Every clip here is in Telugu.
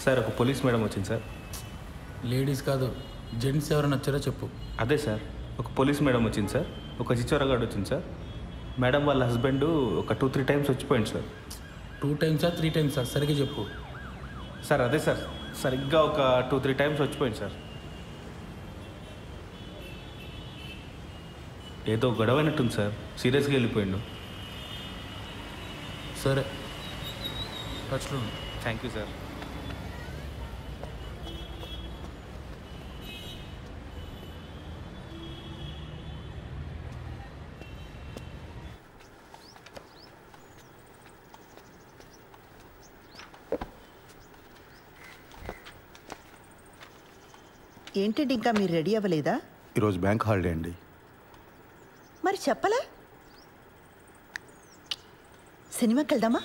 సార్ ఒక పోలీస్ మేడం వచ్చింది సార్. లేడీస్ కాదు, జెంట్స్ ఎవరైనా వచ్చారో చెప్పు. అదే సార్, ఒక పోలీస్ మేడం వచ్చింది సార్, ఒక చిచ్చోరగాడు వచ్చింది సార్. మేడం వాళ్ళ హస్బెండ్ ఒక 2-3 టైమ్స్ వచ్చిపోయింది సార్. 2 టైమ్సా 3 టైమ్సా సరిగ్గా చెప్పు. సార్ అదే సార్, సరిగ్గా ఒక 2-3 టైమ్స్ వచ్చిపోయింది సార్. ఏదో గొడవ అయినట్టుంది సార్, సీరియస్గా వెళ్ళిపోయిండు. సరే, టచ్లో. Thank you sir. ఏంటండి ఇంకా మీరు రెడీ అవ్వలేదా? ఈరోజు బ్యాంక్ హాలిడే అండి. మరి చెప్పలే. సినిమాకి వెళ్దామా?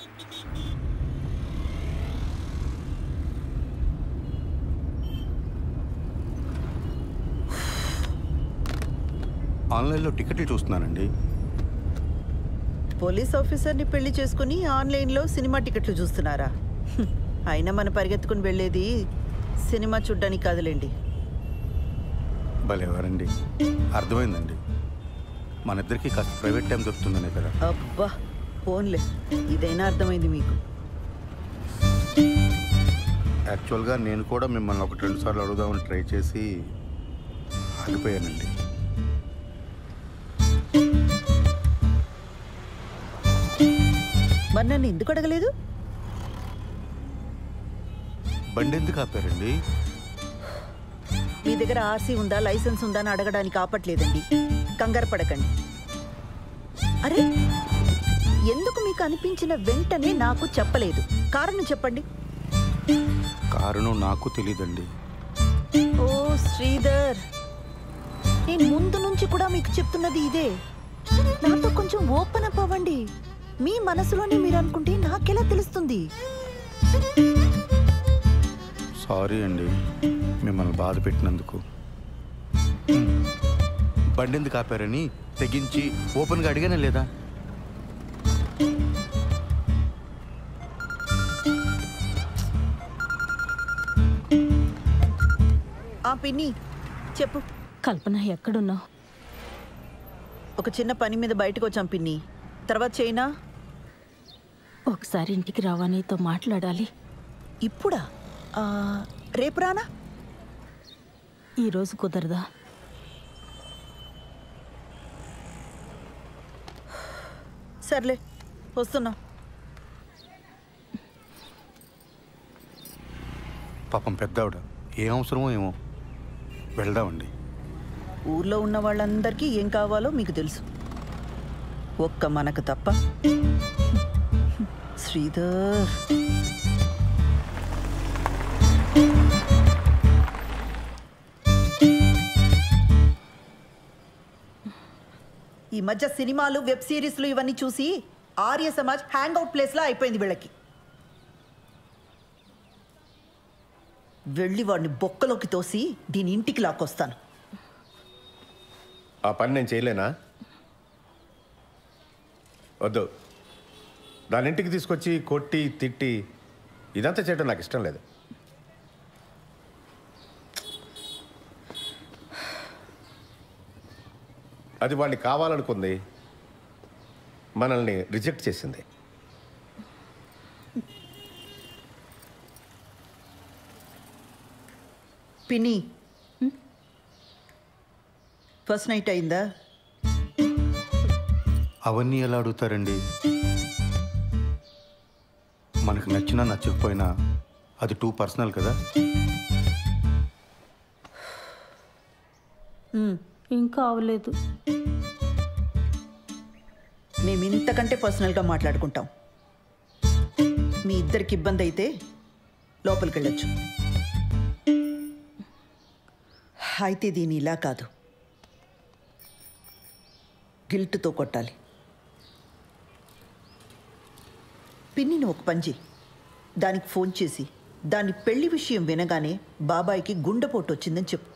ఆన్లైన్లో టికెట్లు చూస్తున్నానండి. పోలీస్ ఆఫీసర్ని పెళ్లి చేసుకుని ఆన్లైన్లో సినిమా టికెట్లు చూస్తున్నారా? అయినా మనం పరిగెత్తుకుని వెళ్ళేది సినిమా చూడ్డానికి కాదులేండి. భలేవారండి, అర్థమైందండి. మన ఇద్దరికి కాస్త ప్రైవేట్ టైం దొరుకుతుందనే కదా. అబ్బా ఫోన్లే, ఇదైనా అర్థమైంది మీకు. యాక్చువల్గా నేను కూడా మిమ్మల్ని 1-2 సార్లు అడుగుదామని ట్రై చేసి ఆగిపోయానండి. మరి నన్ను ఎందుకు అడగలేదు? బండి ఎందుకు ఆపారండి? మీ దగ్గర ఆర్సీ ఉందా, లైసెన్స్ ఉందా అని అడగడానికి ఆపట్లేదండి. కంగారు పడకండి. అరే, ఎందుకు మీకు అనిపించిన వెంటనే నాకు చెప్పలేదు? కారణం చెప్పండి. కారణం నాకు తెలీదండి. ఓ శ్రీధర్, నేను ముందు నుంచి కూడా మీకు చెప్తున్నది ఇదే. నాతో కొంచెం ఓపెన్ అప్ అవ్వండి. మీ మనసులోనే మీరు అనుకుంటే నాకెలా తెలుస్తుంది? సారీ అండి మిమ్మల్ని బాధ పెట్టినందుకు. బండి ఎందుకు ఆపారని తెగించి ఓపెన్గా అడిగానే లేదా? ఆ పిన్ని చెప్పు. కల్పన ఎక్కడున్నావు? ఒక చిన్న పని మీద బయటకు వచ్చాం పిన్ని, తర్వాత చేయనా? ఒకసారి ఇంటికి రావా, నీతో మాట్లాడాలి. ఇప్పుడా? రేపు రానా? ఈరోజు కుదరదా? సర్లే, వస్తున్నా. పాపం పెద్దవిడ, ఏం అవసరమో ఏమో. వెళ్దామండి. ఊర్లో ఉన్న వాళ్ళందరికీ ఏం కావాలో మీకు తెలుసు, ఒక్క మనకు తప్ప. శ్రీధర్, ఈ మధ్య సినిమాలు, వెబ్ సిరీస్లు ఇవన్నీ చూసి ఆర్య సమాజ్ హ్యాంగ్అవుట్ ప్లేస్లా అయిపోయింది వీళ్ళకి. వెళ్ళి వాడిని బొక్కలోకి తోసి దీని ఇంటికి లాక్కొస్తాను. ఆ పని నేను చేయలేనా? వద్దు, దాని ఇంటికి తీసుకొచ్చి కొట్టి తిట్టి ఇదంతా చేయడం నాకు ఇష్టం లేదు. అది వాడిని కావాలనుకుంది, మనల్ని రిజెక్ట్ చేసింది. పిన్ని, ఫస్ట్ నైట్ అయిందా? అవన్నీ ఎలా అడుగుతారండి? మనకు నచ్చినా నచ్చకపోయినా అది టూ పర్సనల్ కదా. ఇంకా అవలేదు. మేము ఇంతకంటే పర్సనల్గా మాట్లాడుకుంటాం. మీ ఇద్దరికి ఇబ్బంది అయితే లోపలికి వెళ్ళొచ్చు. అయితే దీని ఇలా కాదు, గిల్ట్తో కొట్టాలి. పిన్నిని ఒక పని చెయ్యి, దానికి ఫోన్ చేసి దాని పెళ్లి విషయం వినగానే బాబాయికి గుండెపోటు వచ్చిందని చెప్పు.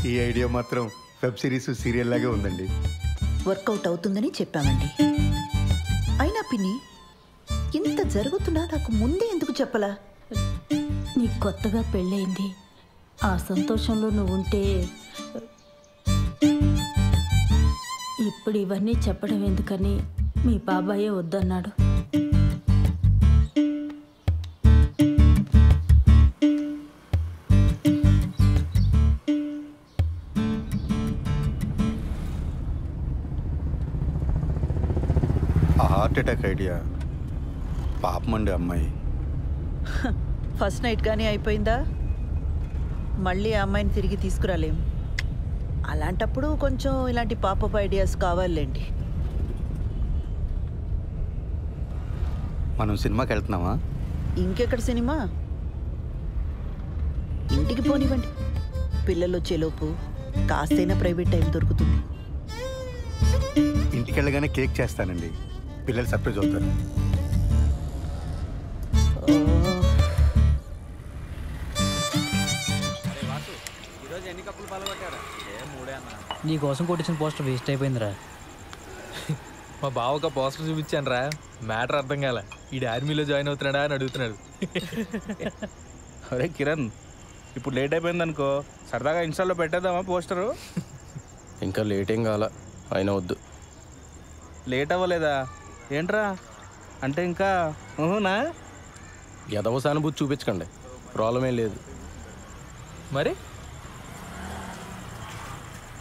ఈ ఐడియా మాత్రం వెబ్ సిరీస్, సీరియల్ లాగే ఉందండి. వర్కౌట్ అవుతుందని చెప్పామండి. అయినా పిన్ని, ఇంత జరుగుతున్నా నాకు ముందే ఎందుకు చెప్పలా? నీకు కొత్తగా పెళ్ళయింది, ఆ సంతోషంలో నువ్వు ఉంటే ఇప్పుడు ఇవన్నీ చెప్పడం ఎందుకని మీ బాబాయే వద్దన్నాడు. ఆ హార్ట్ అటాక్ ఐడియా పాపమండి అమ్మాయి. ఫస్ట్ నైట్ కానీ అయిపోయిందా? మళ్ళీ ఆ అమ్మాయిని తిరిగి తీసుకురాలేం. అలాంటప్పుడు కొంచెం ఇలాంటి పాపప్ ఐడియాస్ కావాలండి. మనం సినిమాకి వెళ్తున్నామా? ఇంకెక్కడ సినిమా? ఇంటికి పోనివ్వండి. పిల్లలు వచ్చేలోపు కాస్తైనా ప్రైవేట్ టైం దొరుకుతుంది. ఇంటికి వెళ్ళగానే కేక్ చేస్తానండి, పిల్లలు సర్ప్రైజ్ అవుతారు. నీ కోసం కొట్టించిన పోస్టర్ వేస్ట్ అయిపోయిందిరా. మా బావక పోస్టర్ చూపించాను రా, మ్యాటర్ అర్థం కాల. ఈ ఆర్మీలో జాయిన్ అవుతున్నాడా అని అడుగుతున్నాడు. అరే కిరణ్, ఇప్పుడు లేట్ అయిపోయింది అనుకో, సరదాగా ఇన్స్టాల్లో పెట్టేద్దామా పోస్టరు? ఇంకా లేట్ ఏం కావాలా, అయినా వద్దు. లేట్ అవ్వలేదా ఏంట్రా? అంటే ఇంకా ఊహునా? ఎదవ సానుభూతి చూపించకండి, ప్రాబ్లం ఏం లేదు. మరి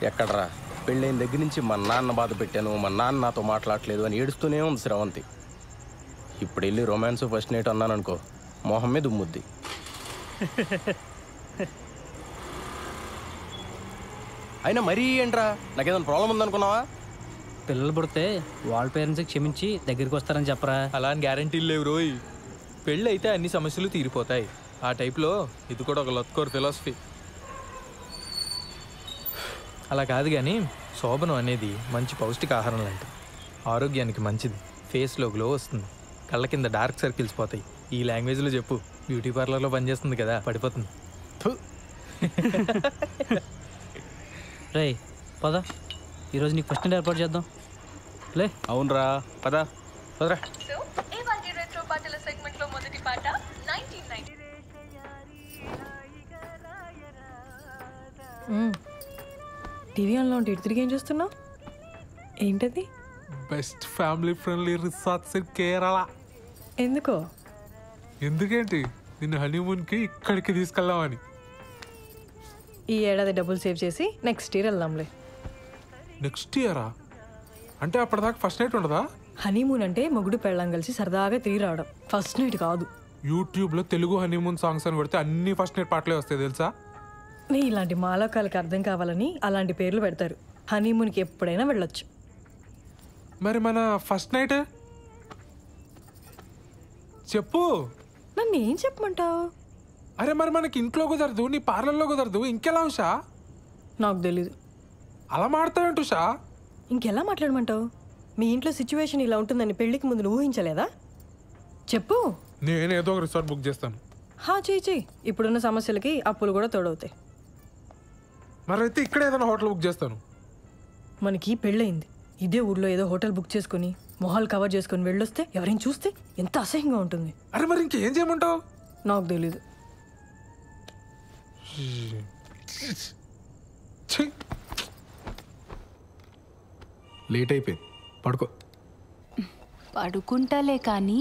ఎక్కడరా, పెళ్ళైన దగ్గర నుంచి మా నాన్న బాధ పెట్టాను, మా నాన్న నాతో మాట్లాడలేదు అని ఏడుస్తూనే ఉంది శ్రవంతి. ఇప్పుడు వెళ్ళి రొమాన్స్ ఫస్ట్ నైట్ అన్నాను అనుకో, మొహం మీద ఉమ్ముద్ది. అయినా మరీ ఏంట్రా, నాకేదైనా ప్రాబ్లం ఉందనుకున్నావా? పిల్లలు పుడితే వాళ్ళ పేరెంట్స్కి క్షమించి దగ్గరికి వస్తారని చెప్పరా. అలా అని గ్యారంటీలు లేవు రోయ్. పెళ్ళి అయితే అన్ని సమస్యలు తీరిపోతాయి. ఆ టైప్లో ఇది కూడా ఒక లత్కోర్ ఫిలాసఫీ. అలా కాదు కానీ శోభనం అనేది మంచి పౌష్టికాహారం లాంటిది. ఆరోగ్యానికి మంచిది, ఫేస్లో గ్లో వస్తుంది, కళ్ళ కింద డార్క్ సర్కిల్స్ పోతాయి. ఈ లాంగ్వేజ్లో చెప్పు, బ్యూటీ పార్లర్లో పనిచేస్తుంది కదా, పడిపోతుంది. రే పద, ఈరోజు నీకు ఫస్ట్ నైట్ ఏర్పాటు చేద్దాం. లే. అవునరా, పదా పదరా. టీవీ ఆన్లో ఉంటే ఇటు తిరిగి ఏం చూస్తున్నావు? ఏంటది? Best family friendly resorts in Kerala. ఎందుకో? ఎందుకేంటి, నిన్ను హనీమూన్కి ఇక్కడికి తీసుకెళ్దామని. ఈ ఏడాది డబ్బులు సేవ్ చేసి నెక్స్ట్ ఇయర్ వెళ్దాంలే. నెక్స్ట్ ఇయరా? అంటే అప్పటిదాకా ఫస్ట్ నైట్ ఉండదా? హనీమూన్ అంటే మొగుడు పెళ్ళం కలిసి సరదాగా తిరిగి రావడం, ఫస్ట్ నైట్ కాదు. యూట్యూబ్లో తెలుగు హనీమూన్ సాంగ్స్ అని కొడితే అన్ని ఫస్ట్ నైట్ పాటలే వస్తాయి తెలుసా? నీ ఇలాంటి మాలోకాలకు అర్థం కావాలని అలాంటి పేర్లు పెడతారు. హనీమూన్కి ఎప్పుడైనా వెళ్ళొచ్చు. మరి మన ఫస్ట్ నైట్ చెప్పు. నన్ను ఏం చెప్పమంటావు? అరే మరి మనకి ఇంట్లో కుదరదు, నీ పార్లర్లో కుదరదు, ఇంకెలా ఉషా? నాకు తెలీదు. అలా మాడతావేంటి ఉషా? ఇంకెలా మాట్లాడమంటావు? మీ ఇంట్లో సిచ్యువేషన్ ఇలా ఉంటుందని పెళ్లికి ముందు నువ్వు ఊహించలేదా? చెప్పు. నేనేదో ఒక రిసార్ట్ బుక్ చేస్తాను. చెయ్యి. ఇప్పుడున్న సమస్యలకి అప్పులు కూడా తోడవుతాయి. మరి అయితే ఇక్కడ ఏదైనా హోటల్ బుక్ చేస్తాను. మనకి పెళ్ళయింది, ఇదే ఊర్లో ఏదో హోటల్ బుక్ చేసుకుని మొహాలు కవర్ చేసుకుని వెళ్ళొస్తే ఎవరైనా చూస్తే ఎంత అసహ్యంగా ఉంటుంది. అరే మరి ఇంకేం చేయమంటావు? నాకు తెలీదు. లేట్ అయిపోయింది, పడుకో. పడుకుంటాలే కానీ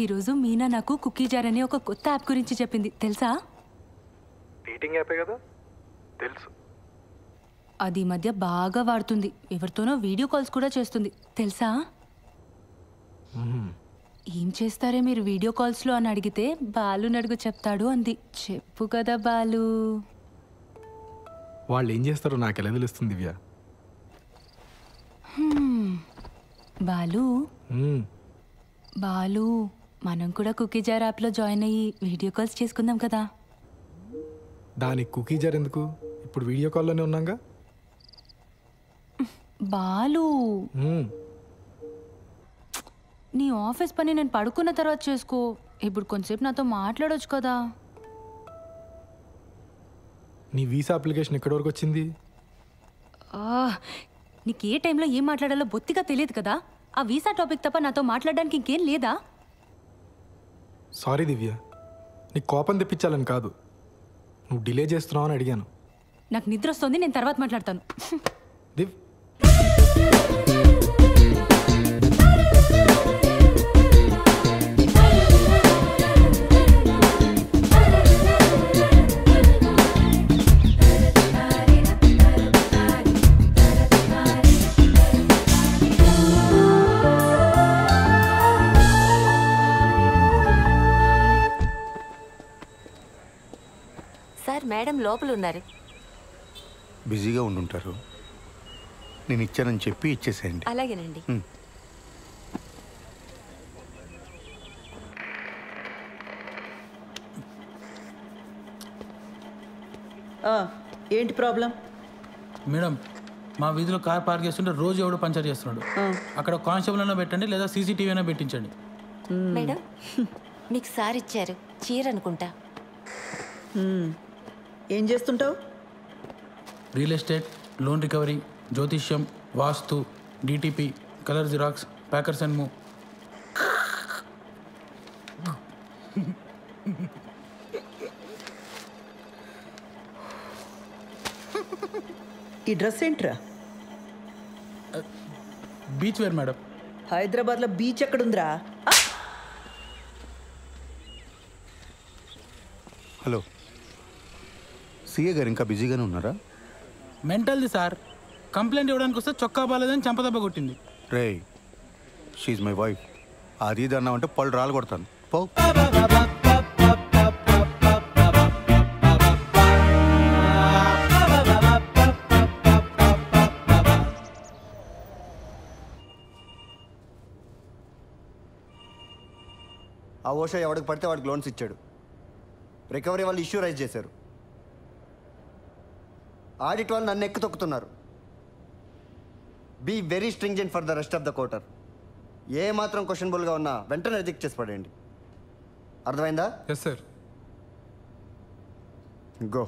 ఈరోజు మీనా నాకు కుకీ జార్ అనే ఒక కొత్త యాప్ గురించి చెప్పింది, తెలుసా? డేటింగ్ యాపే కదా, తెలుసు. అది ఈ మధ్య బాగా వాడుతుంది, ఎవరితోనో వీడియో కాల్స్ కూడా చేస్తుంది, తెలుసా? ఏం చేస్తారే మీరు వీడియో కాల్స్లో అని అడిగితే బాలు నడుగు చెప్తాడు అంది. చెప్పు కదా బాలు. వాళ్ళు ఏం చేస్తారో నాకు ఎలా తెలుస్తుంది దివ్య? బాలు బాలు, మనం కూడా కుకీ జార్ యాప్లో జాయిన్ అయ్యి వీడియో కాల్స్ చేసుకుందాం కదా. దానికి కుకీ జార్ ఎందుకు? ఇప్పుడు వీడియో కాల్లోనే ఉన్నాగా. బాలు, నీ ఆఫీస్ పని నేను పడుకున్న తర్వాత చేసుకో, ఇప్పుడు కొంచెంసేపు నాతో మాట్లాడొచ్చు కదా. నీ వీసా అప్లికేషన్ ఎక్కడి వరకు వచ్చింది? నీకు ఏ టైంలో ఏం మాట్లాడాలో బొత్తిగా తెలియదు కదా, ఆ వీసా టాపిక్ తప్ప నాతో మాట్లాడడానికి ఇంకేం లేదా? సారీ దివ్య, నీకు కోపం తెప్పించాలని కాదు, నువ్వు డిలే చేస్తున్నావు అని అడిగాను. నాకు నిద్ర వస్తుంది, నేను తర్వాత మాట్లాడతాను. దివ్ సార్, మేడం లోపల ఉన్నారు. బిజీగా ఉండుంటారు. నేను ఇచ్చానని చెప్పి ఇచ్చేసేయండి. అలాగేనండి. ఏంటి ప్రాబ్లం? మేడం, మా వీధిలో కార్ పార్క్ చేస్తుంటే రోజు ఎవడో పంచర్ చేస్తున్నాడు. అక్కడ కానిస్టేబుల్ అయినా పెట్టండి, లేదా సీసీటీవీ అయినా పెట్టించండి. మేడం, మీకు సార్ ఇచ్చారు చీర అనుకుంటా. ఏం చేస్తుంటావు? రియల్ ఎస్టేట్, లోన్ రికవరీ, జ్యోతిష్యం, వాస్తు, DTP, colour xerox, packers and move. ఈ డ్రెస్ ఏంట్రా? Beach wear madam. హైదరాబాద్లో బీచ్ ఎక్కడుందిరా? హలో, సిఏ గారు ఇంకా బిజీగానే ఉన్నారా? మెంటల్ది సార్, కంప్లైంట్ ఇవ్వడానికి వస్తే చొక్కా బాలేదని చంపదెబ్బ కొట్టింది. రే, షీఈ్ మై వైఫ్. అది ఇది అన్నామంటే పళ్ళు రాలు కొడతాను. పో. ఆ ఓషో ఎవడికి పడితే వాడికి లోన్స్ ఇచ్చాడు. రికవరీ వాళ్ళు ఇష్యూ రైజ్ చేశారు. ఆడిట్ వాళ్ళు నన్ను ఎక్కు తొక్కుతున్నారు. Be very stringent for the rest of the quarter. ఏ మాత్రం క్వశ్చనబుల్గా ఉన్నా వెంటనే రిజెక్ట్ చేసి పడేయండి. అర్థమైందా? Yes sir. గో.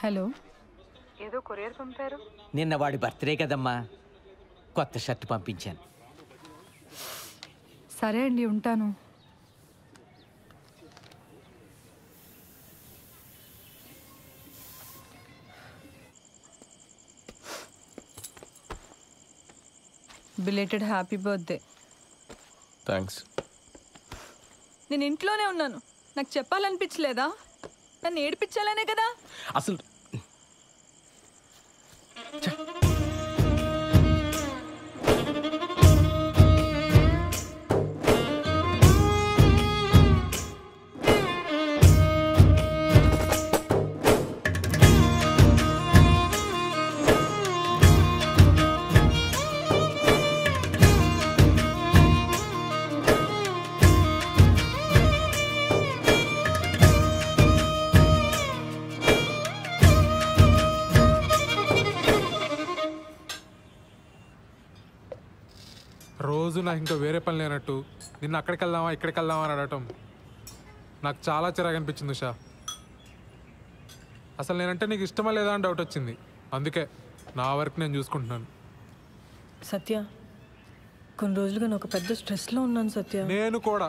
హలో, ఏదో కొరియర్ పంపారు. నిన్న వాడి బర్త్డే కదమ్మా, కొత్త షర్ట్ పంపించాను. సరే అండి, ఉంటాను. Belated happy birthday. థ్యాంక్స్. నేను ఇంట్లోనే ఉన్నాను, నాకు చెప్పాలనిపించలేదా? నన్ను ఏడిపించాలనే కదా. అసలు రోజు నాకు ఇంకా వేరే పని లేనట్టు నిన్న అక్కడికి వెళ్దామా ఇక్కడికి వెళ్దామా అని అడగటం నాకు చాలా చిరాకు అనిపించింది ఉషా. అసలు నేనంటే నీకు ఇష్టమా లేదా అని డౌట్ వచ్చింది. అందుకే నా వర్క్ నేను చూసుకుంటున్నాను. సత్య, కొన్ని రోజులుగా నేను ఒక పెద్ద స్ట్రెస్లో ఉన్నాను సత్య. నేను కూడా.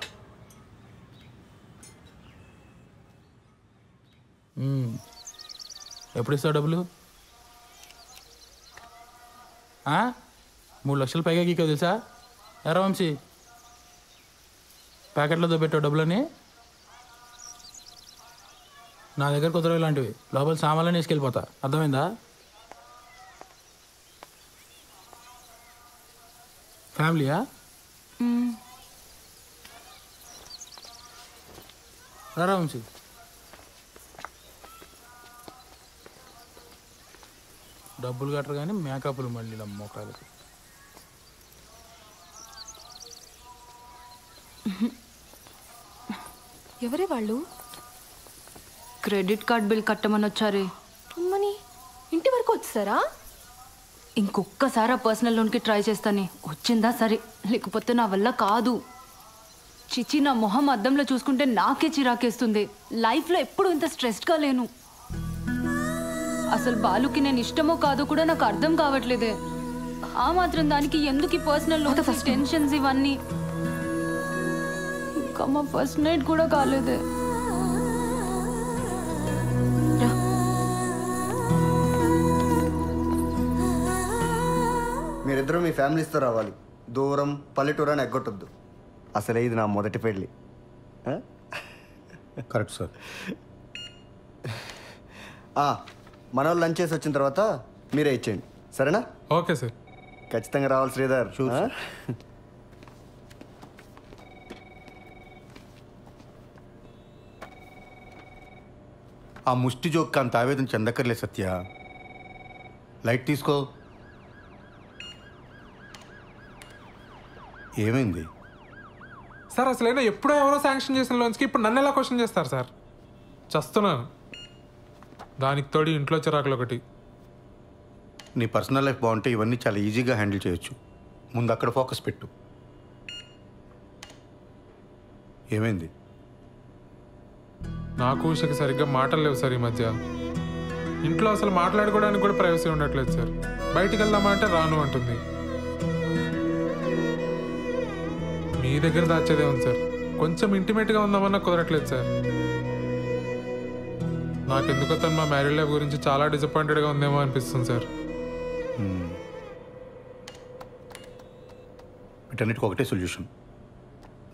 ఎప్పుడు ఇస్తావు డబ్బులు? 3 లక్షలు పైగా గీకో తెలుసా? ఎరా వంశీ, ప్యాకెట్లో దొబ్బెట్టావు డబ్బులని. నా దగ్గర కుదరవు ఇలాంటివి. లోపల సామాన్లని వేసుకెళ్ళిపోతా, అర్థమైందా? ఫ్యామిలీయా? రా వంశీ. డబ్బులు కట్టరు కానీ మేకప్లు మళ్ళీ మొక్కలకి. ఎవరే వాళ్ళు? క్రెడిట్ కార్డ్ బిల్ కట్టమని వచ్చారే. అమ్మని, వచ్చారా? ఇంకొక్కసారి పర్సనల్ లోన్కి ట్రై చేస్తానే, వచ్చిందా సరే, లేకపోతే నా వల్ల కాదు. చిచి, నా మొహం అద్దంలో చూసుకుంటే నాకే చిరాకేస్తుంది. లైఫ్లో ఎప్పుడు ఇంత స్ట్రెస్డ్గా లేను. అసలు బాలుకి నేను ఇష్టమో కాదో కూడా నాకు అర్థం కావట్లేదే. ఆ మాత్రం దానికి ఎందుకు పర్సనల్ లోన్స్, టెన్షన్స్ ఇవన్నీ? ఇంకా మా ఫస్ట్ నైట్ కూడా కాలేదే. మీరిద్దరూ మీ ఫ్యామిలీస్తో రావాలి. దూరం పల్లెటూరు అని ఎగ్గొట్టొద్దు. అసలే ఇది నా మొదటి పెళ్ళి. Correct sir. మన వాళ్ళు లంచ్ చేసి వచ్చిన తర్వాత మీరే ఇచ్చేయండి, సరేనా? Okay sir. ఖచ్చితంగా రావాలి శ్రీధర్. ఆ ముష్టి జోక్ అంత ఆవేదన చెందక్కర్లే సత్య. లైట్ తీసుకో. ఏమైంది సార్? అసలైనా ఎప్పుడో ఎవరో శాంక్షన్ చేసిన లోన్స్కి ఇప్పుడు నన్ను ఎలా క్వశ్చన్ చేస్తారు సార్? చస్తున్నాను. దానికి తోడి ఇంట్లో చిరాకులు ఒకటి. నీ పర్సనల్ లైఫ్ బాగుంటే ఇవన్నీ చాలా ఈజీగా హ్యాండిల్ చేయొచ్చు. ముందు అక్కడ ఫోకస్ పెట్టు. ఏమైంది? నాకు ఉషకి సరిగ్గా మాటలు లేవు సార్ ఈ మధ్య. ఇంట్లో అసలు మాట్లాడుకోవడానికి కూడా ప్రైవసీ ఉండట్లేదు సార్. బయటికి వెళ్దామా అంటే రాను అంటుంది. మీ దగ్గర దాచేదే ఉంది సార్. కొంచెం ఇంటిమేట్గా ఉందామన్నా కుదరట్లేదు సార్. నాకెందుకో తను మా మ్యారీడ్ లైఫ్ గురించి చాలా డిసప్పాయింటెడ్గా ఉందేమో అనిపిస్తుంది సార్. వీటన్నిటికి ఒకటే సొల్యూషన్.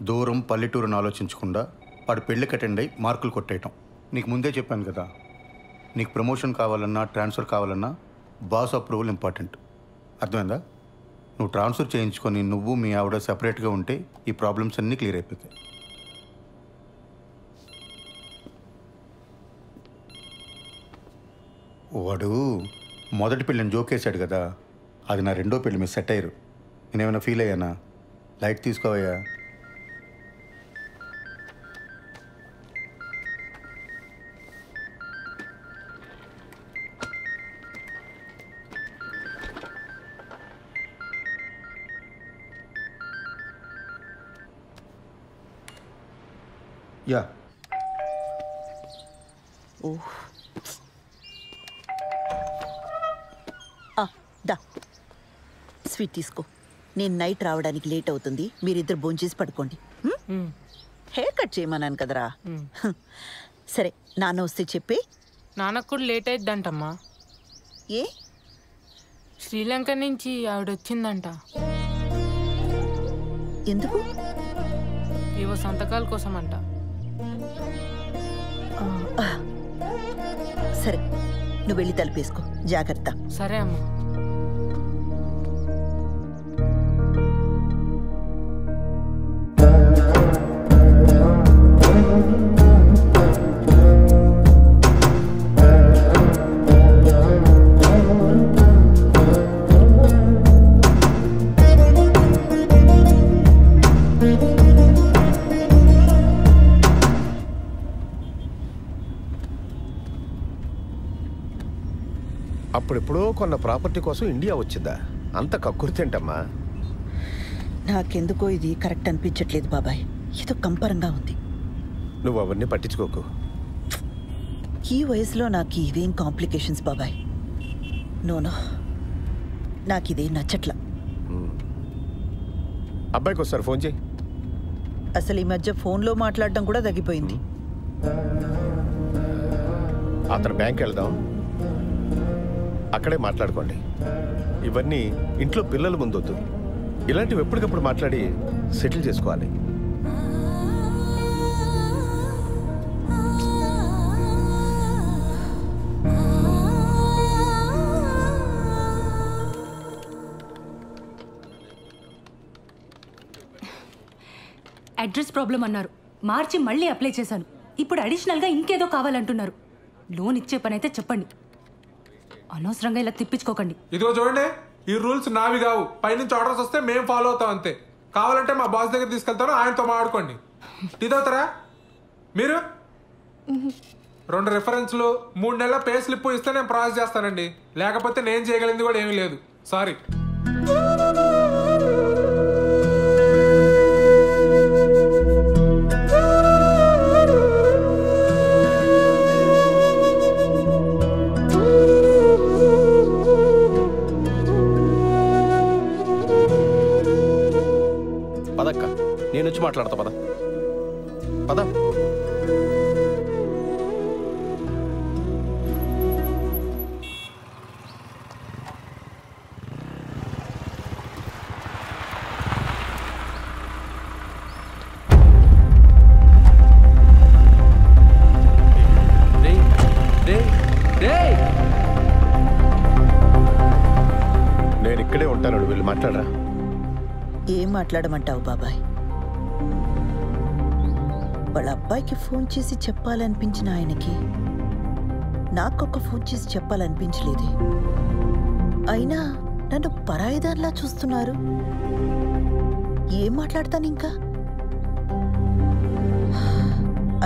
దూరం పల్లెటూరుని ఆలోచించకుండా వాడు పెళ్ళికి అటెండ్ అయ్యి మార్కులు కొట్టేయటం. నీకు ముందే చెప్పాను కదా, నీకు ప్రమోషన్ కావాలన్నా ట్రాన్స్ఫర్ కావాలన్నా బాస్ అప్రూవల్ ఇంపార్టెంట్. అర్థమైందా? నువ్వు ట్రాన్స్ఫర్ చేయించుకొని నువ్వు మీ ఆవిడ సెపరేట్గా ఉంటే ఈ ప్రాబ్లమ్స్ అన్నీ క్లియర్ అయిపోతాయి. వాడు మొదటి పెళ్ళిని జోకేశాడు కదా, అది నా రెండో పెళ్ళి మీద సెట్ అయ్యారు. నేనేమైనా ఫీల్ అయ్యానా? లైట్ తీసుకోవయ్యా. యా. దా స్వీట్ తీసుకో. నేను నైట్ రావడానికి లేట్ అవుతుంది, మీరిద్దరు భోంచేసి పడుకోండి. హెయిర్ కట్ చేయమన్నాను కదరా. సరే, నాన్న వస్తే చెప్పే. నాన్నకు కూడా లేట్ అయిద్దంటమ్మా. ఏ? శ్రీలంక నుంచి ఆవిడ వచ్చిందంట. ఎందుకు? ఏవో సంతకాల కోసం అంట. సరే, నువ్వు వెళ్ళి తలుపేసుకో. జాగ్రత్త. సరే అమ్మా. అప్పుడెప్పుడో కొన్న ప్రాపర్టీ కోసం ఇండియా వచ్చిందా? అంత కక్కుర్తేంటమ్మా? నాకెందుకో ఇది కరెక్ట్ అనిపించట్లేదు బాబాయ్. ఏదో కంపరంగా ఉంది. నువ్వు అవన్నీ పట్టించుకోకు. ఈ వయసులో నాకు ఇవేం కాంప్లికేషన్స్ బాబాయ్. నోనో, నాకు ఇదే నచ్చట్లా. అబ్బాయికి వస్తారు, ఫోన్ చేయి. అసలు ఈ మధ్య ఫోన్లో మాట్లాడడం కూడా తగ్గిపోయింది. అతను బ్యాంక్ వెళ్దాం, అక్కడే మాట్లాడుకోండి. ఇవన్నీ ఇంట్లో పిల్లల ముందొద్దు. ఇలాంటివి ఎప్పటికప్పుడు మాట్లాడి సెటిల్ చేసుకోవాలి. అడ్రస్ ప్రాబ్లం అన్నారు, మార్చి మళ్ళీ అప్లై చేశాను. ఇప్పుడు అడిషనల్గా ఇంకేదో కావాలంటున్నారు. లోన్ ఇచ్చే పని అయితే చెప్పండి, అనవసరంగా ఇలా తిప్పించుకోకండి. ఇదిగో చూడండి, ఈ రూల్స్ నావి కావు. పైనుంచి ఆర్డర్స్ వస్తే మేము ఫాలో అవుతాం అంతే. కావాలంటే మా బాస్ దగ్గర తీసుకెళ్తాను, ఆయనతో మాట్లాడుకోండి. ఇదవుతారా మీరు? 2 రిఫరెన్స్లు 3 నెలల పే స్లిప్ ఇస్తే నేను ప్రాసెస్ చేస్తానండి. లేకపోతే నేను చేయగలిగింది కూడా ఏమీ లేదు. సారీ. పదక్క, నేను వచ్చి మాట్లాడతా. పద పద. నేను ఇక్కడే ఉంటాను, వీళ్ళు మాట్లాడరా. ఏం మాట్లాడమంటావు బాబాయ్? వాళ్ళ అబ్బాయికి ఫోన్ చేసి చెప్పాలనిపించిన ఆయనకి నాకొక ఫోన్ చేసి చెప్పాలనిపించలేదే. అయినా నన్ను పరాయిదానిలా చూస్తున్నారు. ఏం మాట్లాడతాను ఇంకా?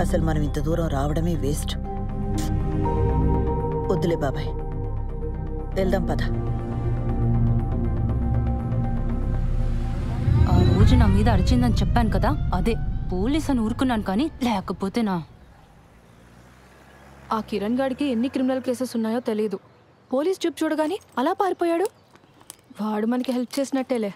అసలు మనం ఇంత దూరం రావడమే వేస్ట్. వద్దులే బాబాయ్, వెళ్దాం పద. ఆ రోజు నా మీద అరిచిందని చెప్పాను కదా, అదే పోలీస్ అని ఊరుకున్నాను. కానీ లేకపోతే ఆ కిరణ్ గాడికి ఎన్ని క్రిమినల్ కేసెస్ ఉన్నాయో తెలియదు. పోలీస్ చూపు చూడగానే అలా పారిపోయాడు. వాడు మనకి హెల్ప్ చేసినట్టేలే.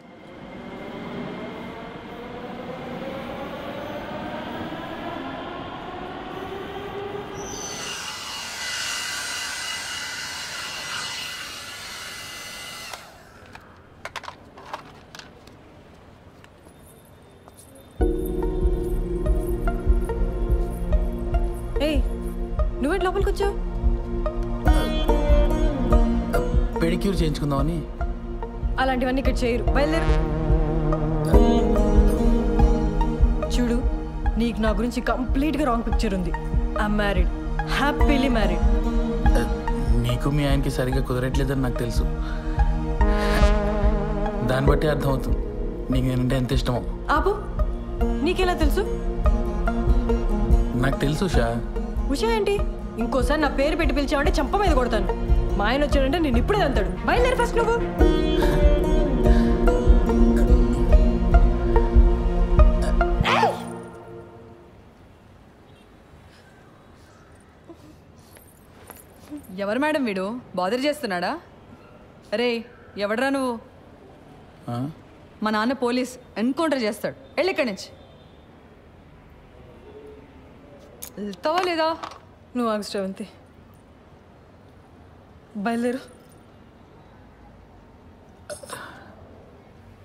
నువ్వేంటి లోపలికి వచ్చావు? పెడిక్యూర్ చేయించుకుందామని. అలాంటివన్నీ ఇక్కడ చేయరు, బయలుదేరు. చూడు, నీకు నా గురించి కంప్లీట్గా రాంగ్ పిక్చర్ ఉంది. I'm married, happily married. నీకు మీ ఆయనకి సరిగ్గా కుదరట్లేదని నాకు తెలుసు. దాన్ని బట్టి అర్థమవుతుంది నీకు నేనంటే ఎంత ఇష్టమో. ఆపు, నీకెలా తెలుసు? నాకు తెలుసు ఉషా. ఉషా ఏంటి? ఇంకోసారి నా పేరు పెట్టి పిలిచావంటే చంప మీద కొడతాను. మా ఆయన వచ్చాడంటే నేను ఇప్పుడే అంతాడు. బయలుదేరి ఫస్ట్ నువ్వు. ఎవరు మేడం వీడు? బాదర్ చేస్తున్నాడా? అరే ఎవడరా నువ్వు? మా నాన్న పోలీస్, ఎన్కౌంటర్ చేస్తాడు. వెళ్ళి ఇక్కడి నుంచి. వెళ్తావా లేదా? నువ్వు ఆగు శ్రవంతి, బయలుదేరు.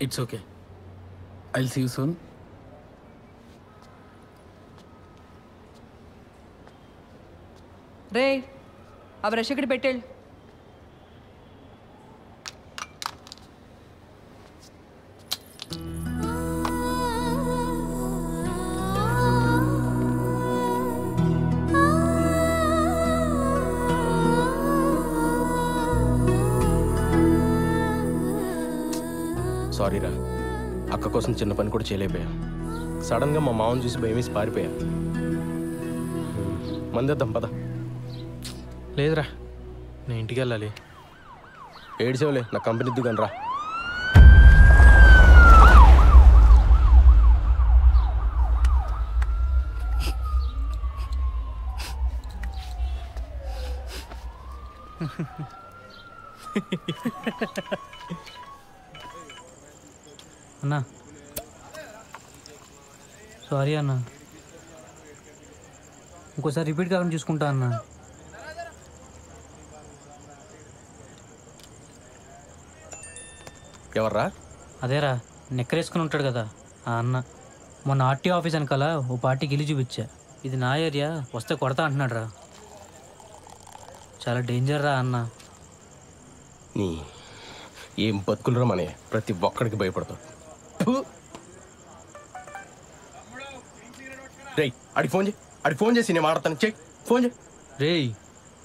It's okay, I'll see you soon. రే ఆ బ్రష్ ఇక్కడ పెట్టేళ్ళు. సారీరా, అక్క కోసం చిన్న పని కూడా చేయలేకపోయా. సడన్గా మా మామని చూసి భయమేసి పారిపోయా. మందేద్దాం పద. లేదురా, నేను ఇంటికి వెళ్ళాలి. ఏడ్చేవలే, నా కంపెనీ దిగాను రా. అన్నా సారీ అన్నా, ఇంకోసారి రిపీట్ కాకుండా చూసుకుంటా అన్నా. ఎవర్రా? అదేరా నెక్కరేసుకుని ఉంటాడు కదా ఆ అన్న. మొన్న ఆర్టీఓ ఆఫీస్ వెనకాల ఓ పార్టీకి ఇల్లు చూపించా. ఇది నా ఏరియా, వస్తే కొడతా అంటున్నాడు రా. చాలా డేంజర్ రా అన్న. నీ ఏం బతుకులరా మనే, ప్రతి ఒక్కడికి భయపడతావు. రేయ్ అడిగి ఫోన్ చేయి, అడిగి ఫోన్ చేసి నేను మాట్లాడతాను. చెయ్యి ఫోన్ చేయి. రేయ్,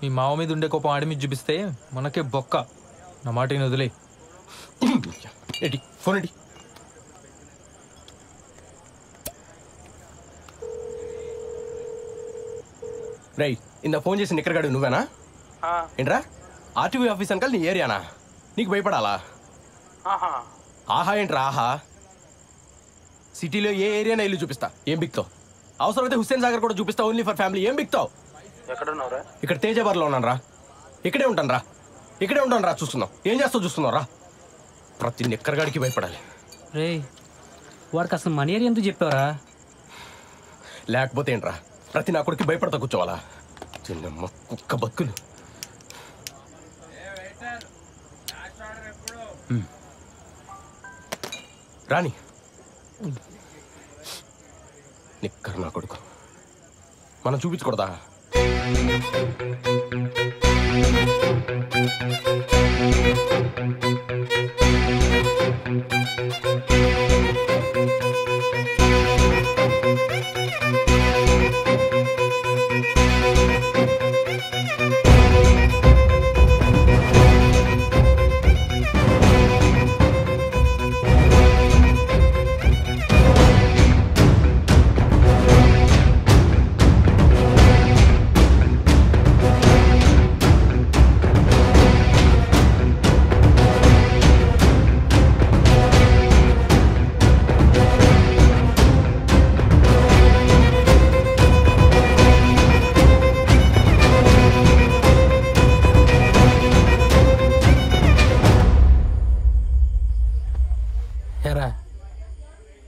మీ మావ మీద ఉండే కోపం ఆడి మీద చూపిస్తే మనకే బొక్క. నా మాట వదిలే. ఏంటి ఫోన్ ఏంటి? రై ఇందా ఫోన్ చేసి నిక్కరగాడు నువ్వేనా? ఏంట్రా ఆర్టీవీ ఆఫీస్ అంకల్ నీ ఏరియానా? నీకు భయపడాలా? ఆహా ఏంట్రా ఆహా? సిటీలో ఏ ఏరియానా ఇల్లు చూపిస్తా, ఏం బిక్తావు? అవసరమైతే హుస్సేన్ సాగర్ కూడా చూపిస్తా, ఓన్లీ ఫర్ ఫ్యామిలీ. ఏం బిక్తావు? ఇక్కడ తేజాబార్లో ఉన్నాను రా. ఇక్కడే ఉంటాను రా, ఇక్కడే ఉంటాను రా. చూస్తున్నావు ఏం చేస్తావు? చూస్తున్నావు రా. ప్రతి నిక్కరగాడికి భయపడాలి. రే వాడికి అసలు మనీ ఏరియా ఎందుకు చెప్పావరా? లేకపోతే ఏంట్రా ప్రతి నా కొడుకు భయపడతా కూర్చోవాలా? చిన్నమ్మ కుక్క బతుకులు. రాని నిక్కర్ నా కొడుకు మనం చూపించకూడదా?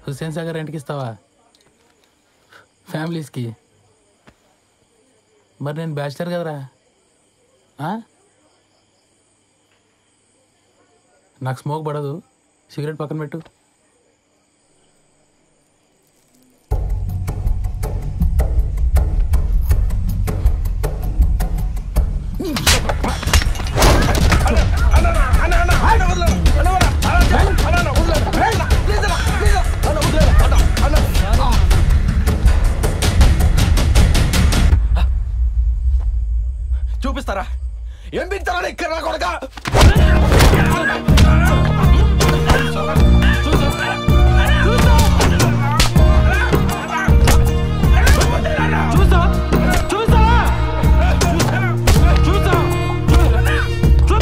హుస్సేన్ సాగర్ రెంట్కి ఇస్తావా? ఫ్యామిలీస్కి. మరి నేను బ్యాచిలర్ కదరా. నాకు స్మోక్ పడదు, సిగరెట్ పక్కన పెట్టు. చూపిస్తారా ఏం బిగుతారా ఇక్కడ కొడక?